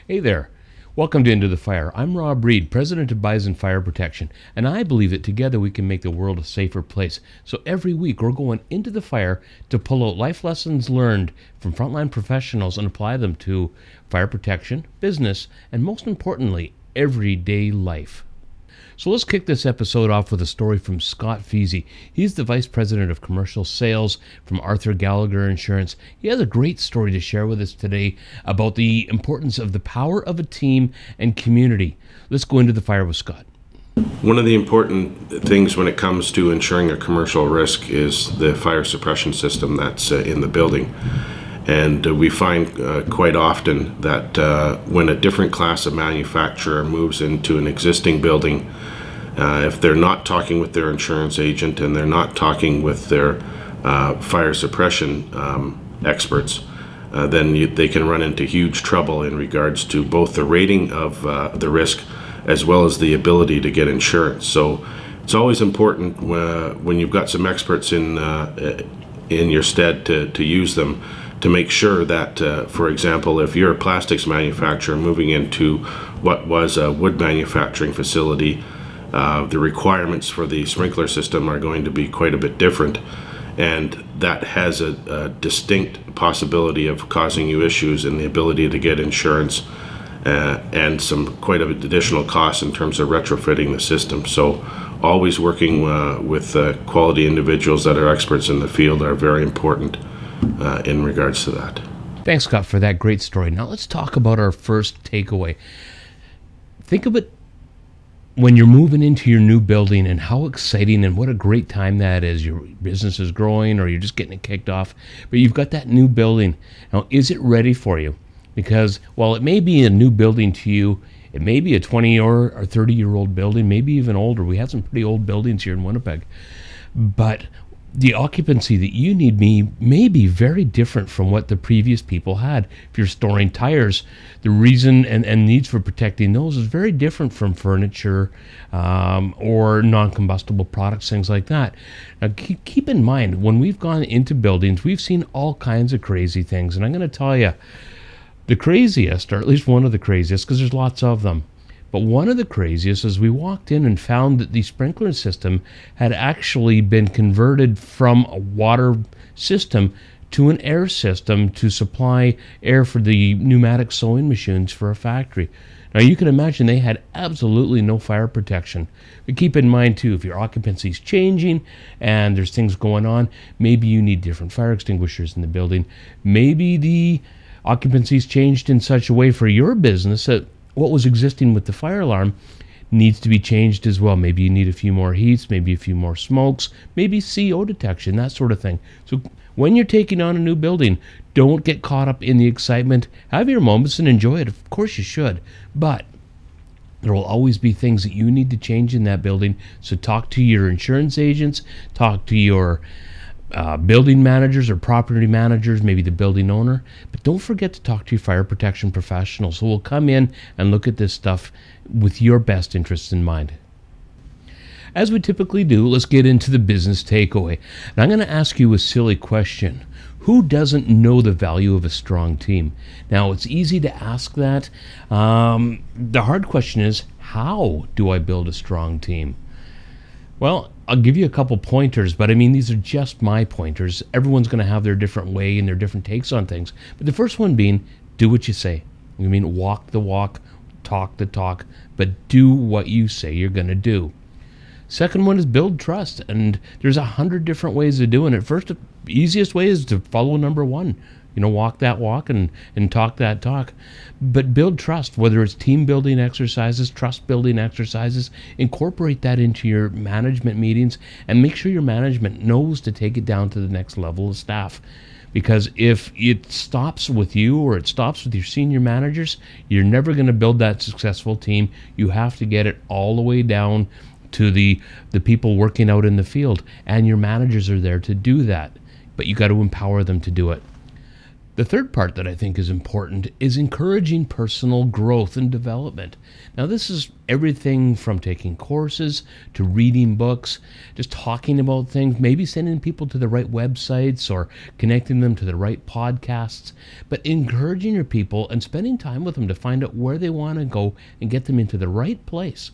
Hey there. Welcome to Into the Fire. I'm Rob Reed, president of Bison Fire Protection, and I believe that together we can make the world a safer place. So every week we're going into the fire to pull out life lessons learned from frontline professionals and apply them to fire protection, business, and most importantly, everyday life. So let's kick this episode off with a story from Scott Feasey. He's the Vice President of Commercial Sales from Arthur Gallagher Insurance. He has a great story to share with us today about the importance of the power of a team and community. Let's go into the fire with Scott. One of the important things when it comes to ensuring a commercial risk is the fire suppression system that's in the building. And we find quite often that when a different class of manufacturer moves into an existing building, if they're not talking with their insurance agent and they're not talking with their fire suppression experts, then they can run into huge trouble in regards to both the rating of the risk as well as the ability to get insurance. So it's always important when you've got some experts in your stead to use them, to make sure that, for example, if you're a plastics manufacturer moving into what was a wood manufacturing facility, the requirements for the sprinkler system are going to be quite a bit different, and that has a distinct possibility of causing you issues in the ability to get insurance and some quite a bit additional costs in terms of retrofitting the system. So always working with quality individuals that are experts in the field are very important in regards to that. Thanks, Scott, for that great story. Now let's talk about our first takeaway. Think of it when you're moving into your new building and how exciting and what a great time that is. Your business is growing or you're just getting it kicked off, but you've got that new building. Now, is it ready for you? Because while it may be a new building to you, it may be a 20 or 30-year-old building, maybe even older. We have some pretty old buildings here in Winnipeg. But the occupancy that you need may be very different from what the previous people had. If you're storing tires, the reason and needs for protecting those is very different from furniture or non-combustible products, things like that. Now, keep in mind, when we've gone into buildings, we've seen all kinds of crazy things. And I'm going to tell you, the craziest, or at least one of the craziest, because there's lots of them, but one of the craziest is we walked in and found that the sprinkler system had actually been converted from a water system to an air system to supply air for the pneumatic sewing machines for a factory. Now you can imagine they had absolutely no fire protection. But keep in mind too, if your occupancy is changing and there's things going on, maybe you need different fire extinguishers in the building. Maybe the occupancy's changed in such a way for your business that what was existing with the fire alarm needs to be changed as well. Maybe you need a few more heats, maybe a few more smokes, maybe CO detection, that sort of thing. So when you're taking on a new building, don't get caught up in the excitement. Have your moments and enjoy it. Of course you should. But there will always be things that you need to change in that building. So talk to your insurance agents, talk to your building managers or property managers, maybe the building owner, but don't forget to talk to your fire protection professionals who will come in and look at this stuff with your best interests in mind. As we typically do, let's get into the business takeaway. And I'm going to ask you a silly question. Who doesn't know the value of a strong team? Now, it's easy to ask that. The hard question is, how do I build a strong team? Well, I'll give you a couple pointers, but I mean, these are just my pointers. Everyone's going to have their different way and their different takes on things. But the first one being, do what you say. I mean, walk the walk, talk the talk, but do what you say you're going to do. Second one is build trust, and there's 100 different ways of doing it. First, the easiest way is to follow number one. Walk that walk and talk that talk. But build trust, whether it's team building exercises, trust building exercises, incorporate that into your management meetings and make sure your management knows to take it down to the next level of staff. Because if it stops with you or it stops with your senior managers, you're never going to build that successful team. You have to get it all the way down to the people working out in the field, and your managers are there to do that. But you got to empower them to do it. The third part that I think is important is encouraging personal growth and development. Now, this is everything from taking courses to reading books, just talking about things, maybe sending people to the right websites or connecting them to the right podcasts, but encouraging your people and spending time with them to find out where they want to go and get them into the right place.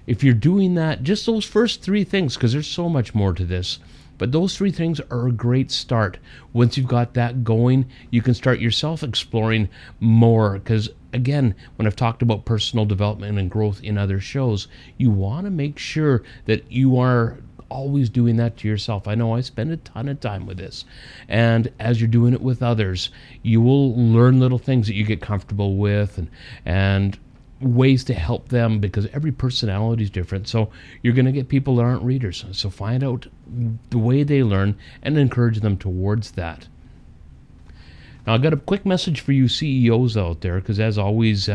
If you're doing that, just those first three things, because there's so much more to this, but those three things are a great start. Once you've got that going, you can start yourself exploring more. Because again, when I've talked about personal development and growth in other shows, you want to make sure that you are always doing that to yourself. I know I spend a ton of time with this. And as you're doing it with others, you will learn little things that you get comfortable with and ways to help them, because every personality is different. So you're going to get people that aren't readers. So find out the way they learn and encourage them towards that. Now, I've got a quick message for you CEOs out there, because as always,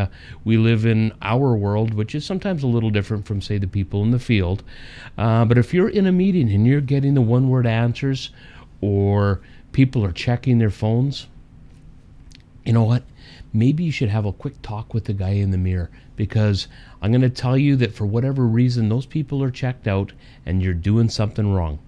we live in our world, which is sometimes a little different from, say, the people in the field. But if you're in a meeting and you're getting the one-word answers, or people are checking their phones, you know what? Maybe you should have a quick talk with the guy in the mirror, because I'm going to tell you that for whatever reason, those people are checked out and you're doing something wrong.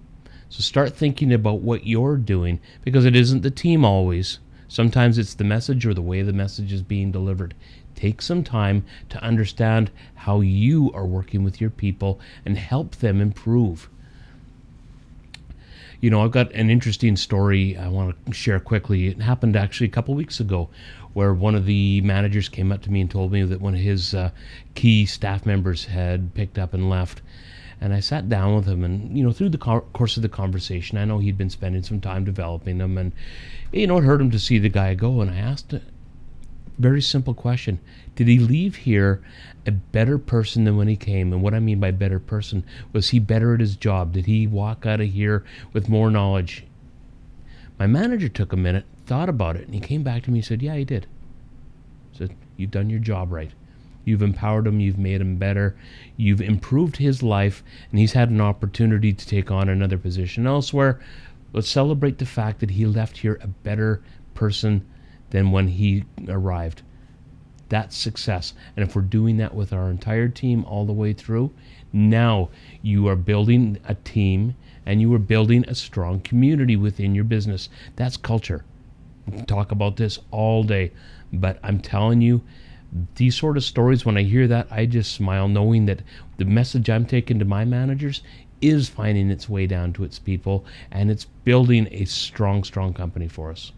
So start thinking about what you're doing, because it isn't the team always. Sometimes it's the message or the way the message is being delivered. Take some time to understand how you are working with your people and help them improve. You know, I've got an interesting story I want to share quickly. It happened actually a couple weeks ago, where one of the managers came up to me and told me that one of his key staff members had picked up and left. And I sat down with him, and, you know, through the course of the conversation, I know he'd been spending some time developing them, and, you know, it hurt him to see the guy go. And I asked a very simple question. Did he leave here a better person than when he came? And what I mean by better person, was he better at his job? Did he walk out of here with more knowledge? My manager took a minute, thought about it, and he came back to me and said, yeah, he did. He said, you've done your job right. You've empowered him, you've made him better, you've improved his life, and he's had an opportunity to take on another position elsewhere. Let's celebrate the fact that he left here a better person than when he arrived. That's success. And if we're doing that with our entire team all the way through, now you are building a team and you are building a strong community within your business. That's culture. We can talk about this all day, but I'm telling you, these sort of stories, when I hear that, I just smile, knowing that the message I'm taking to my managers is finding its way down to its people, and it's building a strong, strong company for us.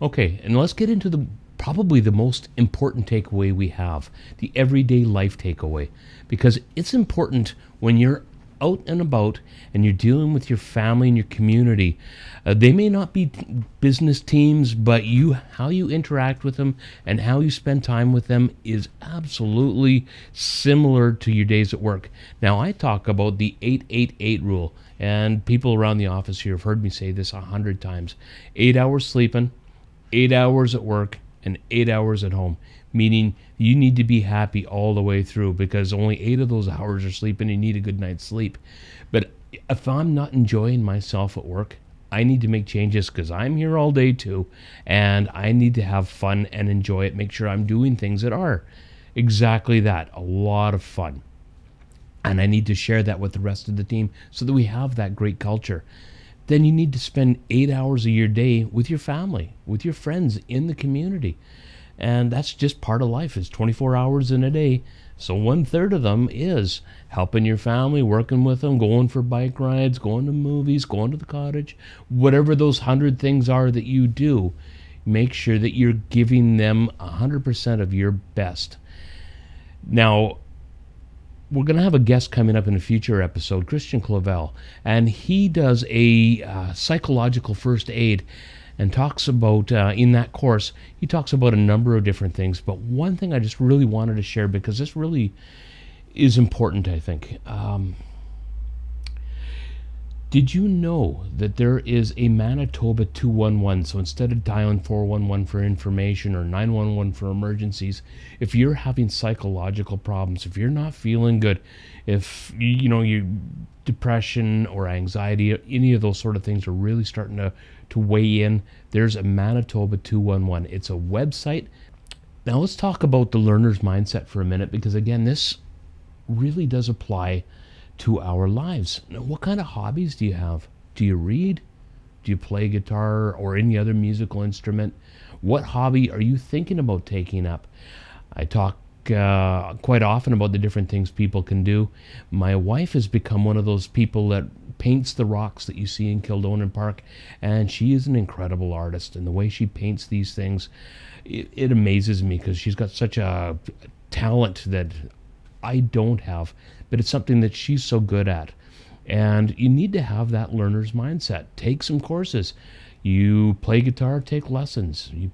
Okay, and let's get into probably the most important takeaway we have, the everyday life takeaway, because it's important when you're out and about and you're dealing with your family and your community. They may not be business teams, but how you interact with them and how you spend time with them is absolutely similar to your days at work. Now, I talk about the 8-8-8 rule, and people around the office here have heard me say this 100 times. 8 hours sleeping, 8 hours at work, and 8 hours at home, meaning you need to be happy all the way through, because only 8 of those hours are sleeping. You need a good night's sleep. But if I'm not enjoying myself at work, I need to make changes, because I'm here all day too, and I need to have fun and enjoy it. Make sure I'm doing things that are exactly that, a lot of fun. And I need to share that with the rest of the team so that we have that great culture. Then you need to spend 8 hours of your day with your family, with your friends in the community. And that's just part of life. It's 24 hours in a day. So 1/3 of them is helping your family, working with them, going for bike rides, going to movies, going to the cottage, whatever those 100 things are that you do. Make sure that you're giving them 100% of your best. Now, we're going to have a guest coming up in a future episode, Christian Clavel, and he does a psychological first aid and talks about, in that course, he talks about a number of different things. But one thing I just really wanted to share, because this really is important, I think. Did you know that there is a Manitoba 211? So instead of dialing 411 for information or 911 for emergencies, if you're having psychological problems, if you're not feeling good, if you depression or anxiety, any of those sort of things are really starting to to weigh in, there's a Manitoba 211. It's a website. Now let's talk about the learner's mindset for a minute, because again, this really does apply to our lives. Now, what kind of hobbies do you have? Do you read? Do you play guitar or any other musical instrument? What hobby are you thinking about taking up? I talk quite often about the different things people can do. My wife has become one of those people that paints the rocks that you see in Kildonan Park, and she is an incredible artist, and the way she paints these things, it amazes me, because she's got such a talent that I don't have, but it's something that she's so good at. And you need to have that learner's mindset. Take some courses. You play guitar, take lessons. You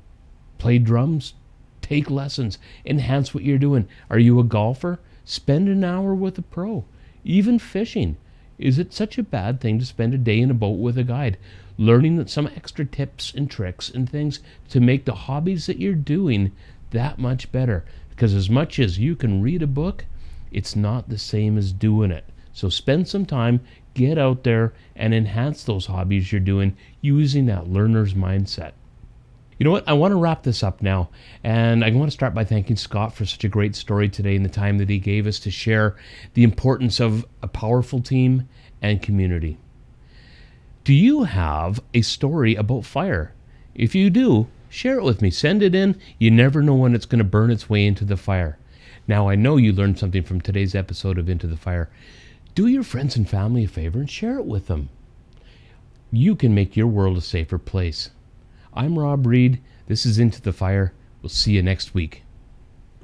play drums, take lessons. Enhance what you're doing. Are you a golfer? Spend an hour with a pro. Even fishing. Is it such a bad thing to spend a day in a boat with a guide? Learning some extra tips and tricks and things to make the hobbies that you're doing that much better. Because as much as you can read a book, it's not the same as doing it. So spend some time, get out there, and enhance those hobbies you're doing using that learner's mindset. You know what? I want to wrap this up now, and I want to start by thanking Scott for such a great story today and the time that he gave us to share the importance of a powerful team and community. Do you have a story about fire? If you do, share it with me. Send it in. You never know when it's going to burn its way into the fire. Now, I know you learned something from today's episode of Into the Fire. Do your friends and family a favor and share it with them. You can make your world a safer place. I'm Rob Reed. This is Into the Fire. We'll see you next week.